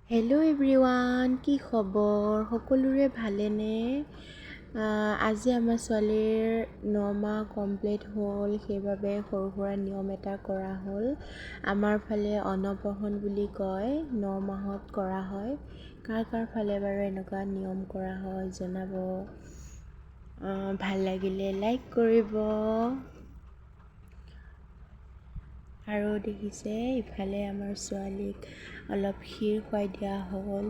Hello' everyone, কি খবৰ? সকলোৰে ভালেনে? আজি আমাৰ ছোৱালীৰ 9 মাহ কমপ্লিট হ'ল, সেইবাবে সৰু সুৰা নিয়ম এটা কৰা হ'ল। আমাৰ ফালে অন্নপ্ৰশন বুলি কয়, 9 মাহত কৰা হয়। কাৰ ফালে বাৰু এনেকুৱা নিয়ম কৰা হয় জনাব। ভাল লাগিলে লাইক কৰিব। আৰু দেখিছে ইফালে আমাৰ ছোৱালীক অলপ ক্ষীৰ খুৱাই দিয়া হ'ল।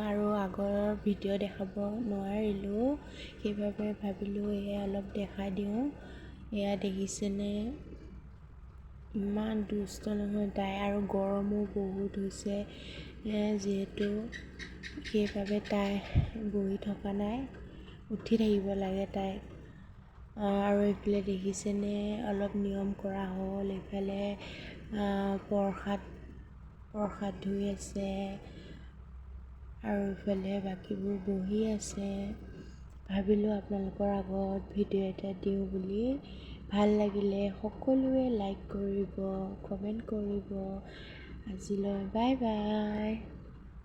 আৰু আগৰ ভিডিঅ' দেখাব নোৱাৰিলোঁ, সেইবাবে ভাবিলোঁ এয়া অলপ দেখাই দিওঁ। এয়া দেখিছেনে, ইমান দুষ্ট নহয় তাই, আৰু গৰমো বহুত হৈছে যিহেতু, সেইবাবে তাই বহি থকা নাই, উঠি থাকিব লাগে তাই। আৰু এইফালে দেখিছেনে অলপ নিয়ম কৰা হ'ল। এইফালে প্ৰসাদ ধুই আছে, আৰু ইফালে বাকীবোৰ বহি আছে। ভাবিলোঁ আপোনালোকৰ আগত ভিডিঅ' এটা দিওঁ বুলি। ভাল লাগিলে সকলোৱে লাইক কৰিব, কমেণ্ট কৰিব। আজিলৈ বাই বাই।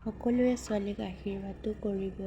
সকলোৱে ছোৱালীক আশীৰ্বাদো কৰিব।